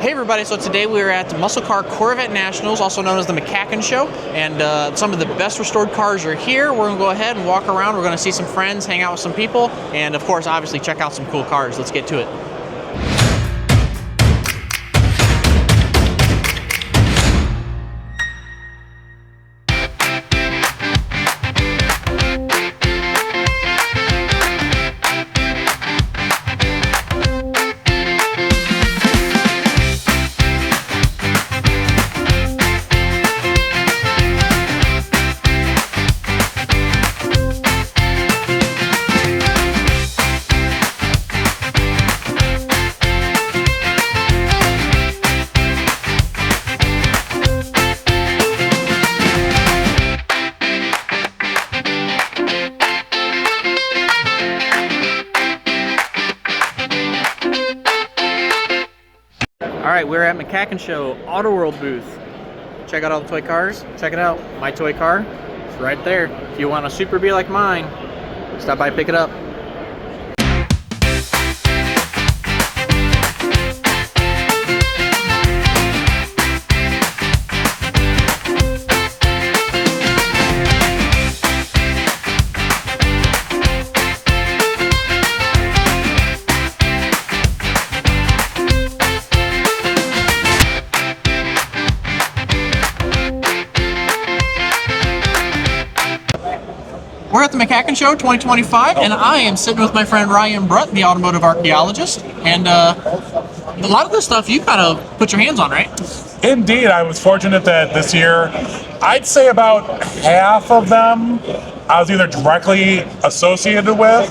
Hey everybody, so today we are at the Muscle Car Corvette Nationals, also known as the MCACN show, and some of the best restored cars are here. We're going to go ahead and walk around. We're going to see some friends, hang out with some people, and of course, obviously, check out some cool cars. Let's get to it. Alright, we're at MCACN Show Auto World booth. Check out all the toy cars. Check it out. My toy car. It's right there. If you want a Super Bee like mine, stop by and pick it up. We're at the MCACN Show 2025, and I am sitting with my friend Ryan Brutt, the Automotive Archaeologist, and a lot of this stuff you kind of put your hands on, right? Indeed, I was fortunate that this year, I'd say about half of them I was either directly associated with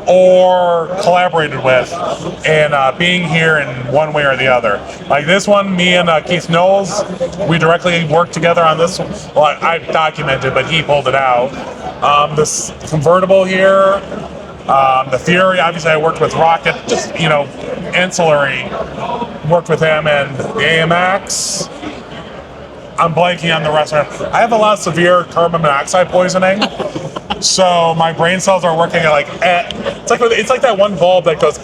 or collaborated with in being here in one way or the other. Like this one, me and Noel, we directly worked together on this one. Well, I documented, but he pulled it out. This convertible here, the Fury, obviously I worked with Rocket, just, ancillary, worked with him, and the AMX. I'm blanking on the rest of it. I have a lot of severe carbon monoxide poisoning, so my brain cells are working at like, It's like that one bulb that goes,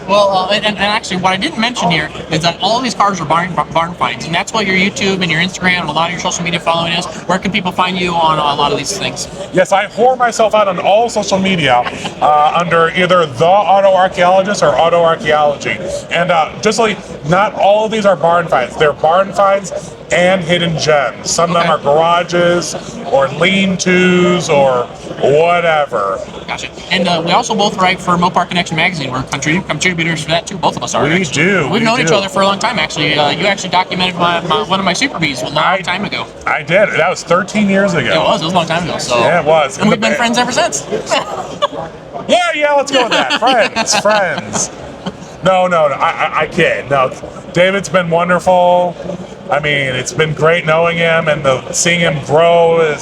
Well, and actually, what I didn't mention here is that all of these cars are barn finds, and that's what your YouTube and your Instagram and a lot of your social media following is. Where can people find you on a lot of these things? Yes, I whore myself out on all social media under either The Auto Archaeologist or Auto Archaeology. And just like, not all of these are barn finds. They're barn finds and hidden gems. Some of them are garages or lean-tos or whatever. Gotcha. And we also both write for Mopar Connection magazine. We're contributors for that too. Both of us are. We do. We've known each other for a long time, actually. You actually documented one of my Super Bees a long time ago. I did. That was 13 years ago. It was a long time ago. So. Yeah, it was. And we've been friends ever since. Yeah, let's go with that. Friends. No, I kid. No, David's been wonderful. I mean, it's been great knowing him and seeing him grow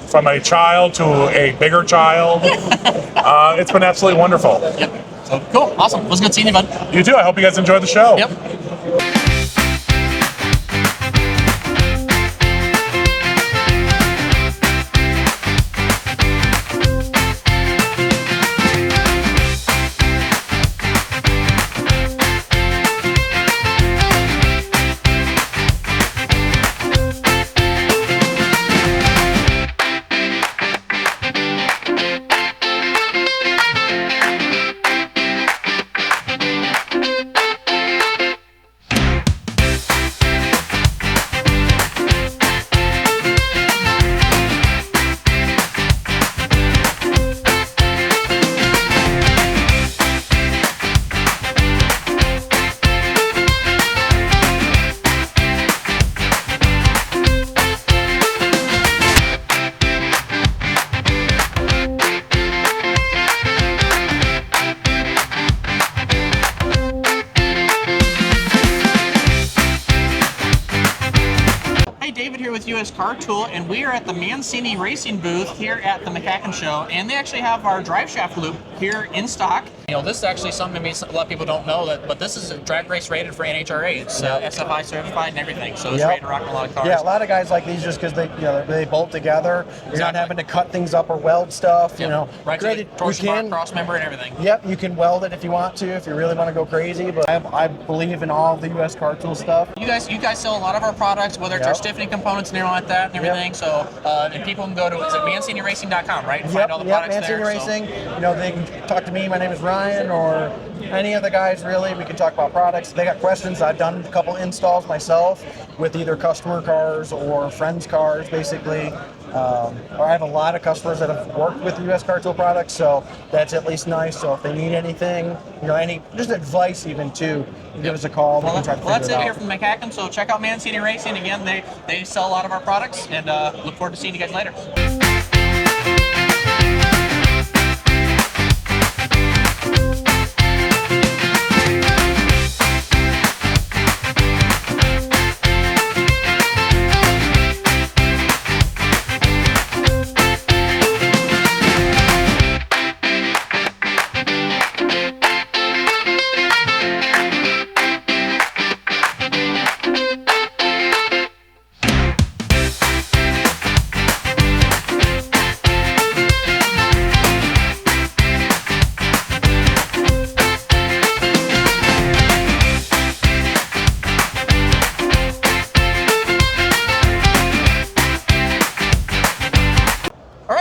from a child to a bigger child. It's been absolutely wonderful. Yep. So cool. Awesome. It was good seeing you, bud. You too. I hope you guys enjoyed the show. Yep. US Car Tool, and we are at the Mancini Racing booth here at the MCACN show, and they actually have our drive shaft loop here in stock. You know, this is actually something maybe a lot of people don't know, but this is a drag race rated for NHRA. It's SFI certified and everything, so it's ready to rock a lot of cars. Yeah, a lot of guys like these just because they bolt together. You're not having to cut things up or weld stuff. You know, right? Torsion bar, cross member, and everything. Yep, you can weld it if you want to, if you really want to go crazy. But I believe in all the US Car Tool stuff. You guys sell a lot of our products, whether it's our stiffening components and everything like that and everything. So and people can go to ManciniRacing.com, right? And find all the products Mancini there. Racing. You know, they can talk to me. My name is Ryan, or any of the guys. Really, we can talk about products. They got questions. I've done a couple installs myself with either customer cars or friends' cars, basically. I have a lot of customers that have worked with US Car Tool products, so that's at least nice. So if they need anything, you know, any just advice even too, give us a call. Well, that's it here from MCACN. So check out Mancini Racing. Again, they sell a lot of our products, and look forward to seeing you guys later.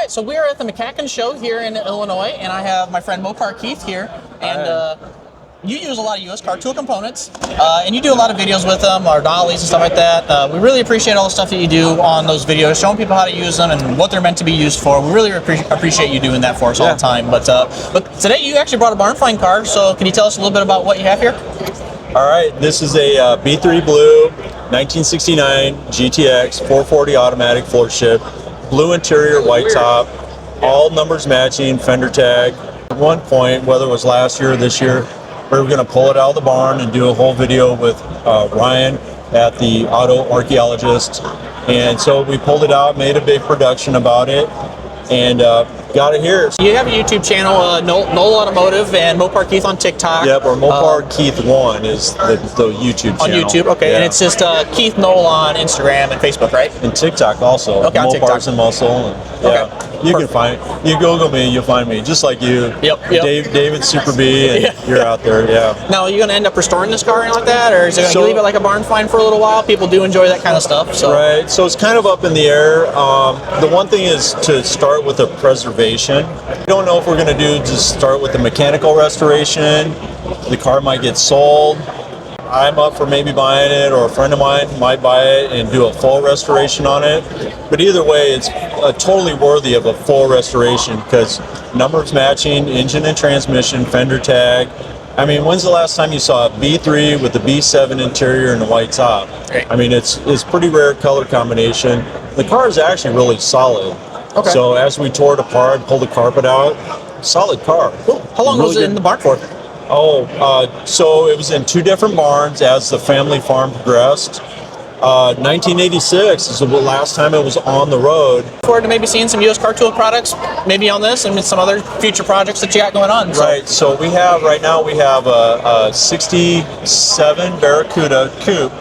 So we are at the MCACN show here in Illinois, and I have my friend Mopar Keith here, and you use a lot of US Car Tool components, and you do a lot of videos with them, our dollies and stuff like that. We really appreciate all the stuff that you do on those videos, showing people how to use them and what they're meant to be used for. We really appreciate you doing that for us all the time. But today you actually brought a barn find car, so can you tell us a little bit about what you have here? All right, this is a B3 Blue 1969 GTX 440 automatic floor ship. Blue interior, white top, all numbers matching, fender tag. At one point, whether it was last year or this year, we were going to pull it out of the barn and do a whole video with Ryan at the Auto Archaeologist. And so we pulled it out, made a big production about it, and got it here. You have a YouTube channel, Noel Automotive, and Mopar Keith on TikTok. Yep, or Mopar Keith 1 is the YouTube channel. On YouTube, okay. Yeah. And it's just Keith Noel on Instagram and Facebook, right? And TikTok also. Okay, on TikTok. Mopar's and Muscle. And, okay. You can find, you Google me, you'll find me, just like you. Yep. David Super B, and you're out there, Now, are you going to end up restoring this car like that, or is it going to leave it like a barn find for a little while? People do enjoy that kind of stuff. So. Right, so it's kind of up in the air. The one thing is to start with a preservation. We don't know if we're going to just start with the mechanical restoration. The car might get sold. I'm up for maybe buying it, or a friend of mine might buy it and do a full restoration on it. But either way, it's totally worthy of a full restoration because numbers matching, engine and transmission, fender tag. I mean, when's the last time you saw a B3 with the B7 interior and a white top? Right. I mean, it's pretty rare color combination. The car is actually really solid. Okay. So as we tore it apart, pulled the carpet out, solid car. Cool. How long was it in the barn for? So it was in two different barns as the family farm progressed. 1986 is the last time it was on the road. Look forward to maybe seeing some US Car Tool products, maybe on this and some other future projects that you got going on. Right, so we have, right now we have a 67 Barracuda Coupe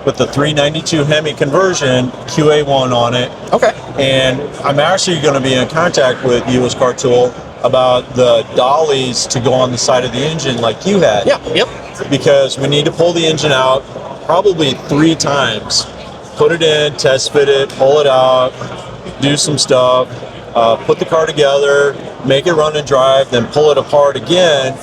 with the 392 Hemi conversion, QA1 on it. Okay. And I'm actually going to be in contact with US Car Tool about the dollies to go on the side of the engine like you had. Yeah, yep. Because we need to pull the engine out probably 3 times. Put it in, test fit it, pull it out, do some stuff, put the car together, make it run and drive, then pull it apart again,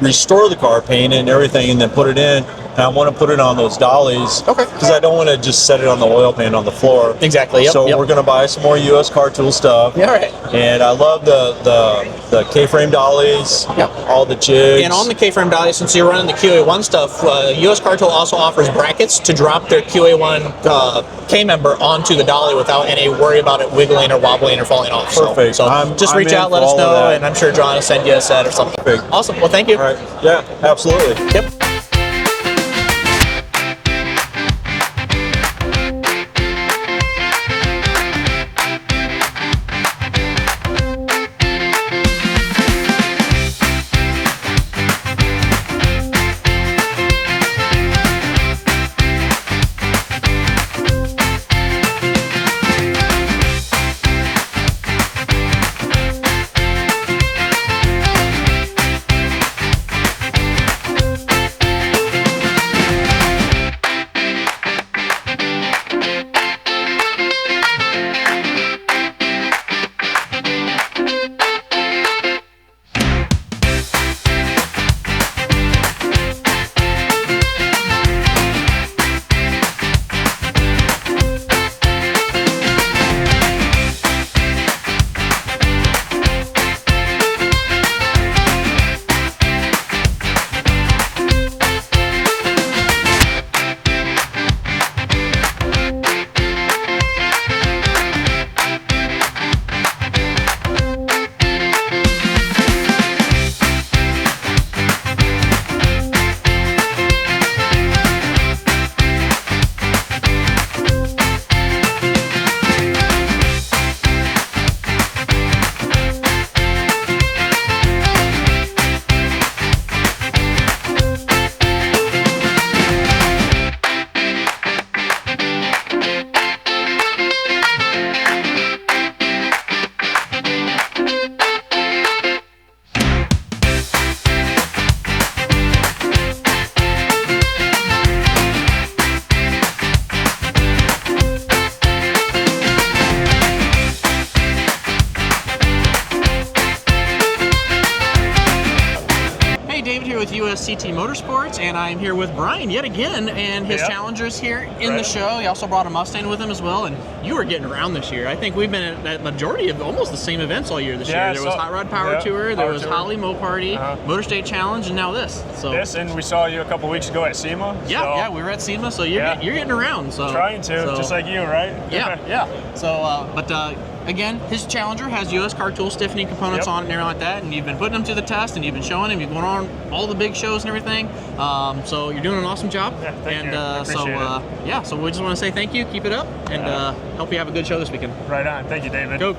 restore the car, paint it and everything, and then put it in. And I want to put it on those dollies. Okay. Because I don't want to just set it on the oil pan on the floor. Exactly. Yep. So we're going to buy some more US Car Tool stuff. Yeah, all right. And I love the K-frame dollies. Yep. All the jigs. And on the K-frame dolly, since you're running the QA1 stuff, US Car Tool also offers brackets to drop their QA1 K-member onto the dolly without any worry about it wiggling or wobbling or falling off. Perfect. So just reach out, let us know, and I'm sure John will send you a set or something. Perfect. Awesome. Well, thank you. All right. Yeah, absolutely. Yep. CT Motorsports, and I'm here with Brian yet again, and his Challenger's here in the show. He also brought a Mustang with him as well, and you were getting around this year. I think we've been at that majority of almost the same events all year this year. There was Hot Rod Power Tour, there was Holly Mo Party, Motor State Challenge, and now this. So and we saw you a couple weeks ago at SEMA. Yeah, we were at SEMA, so you're getting around. So trying to, just like you, right? Yeah. So, again, his Challenger has U.S. Car Tool stiffening components on it and everything like that, and you've been putting them to the test, and you've been showing them. You've gone on all the big shows and everything. So you're doing an awesome job. Yeah, thank you. I appreciate it. So we just want to say thank you. Keep it up, and hope you have a good show this weekend. Right on. Thank you, David. Go.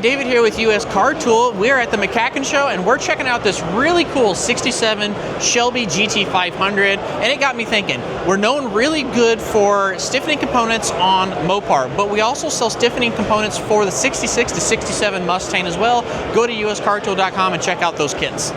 David here with US Car Tool. We're at the MCACN show and we're checking out this really cool 67 Shelby GT500, and it got me thinking. We're known really good for stiffening components on Mopar, but we also sell stiffening components for the 66 to 67 Mustang as well. Go to uscartool.com and check out those kits.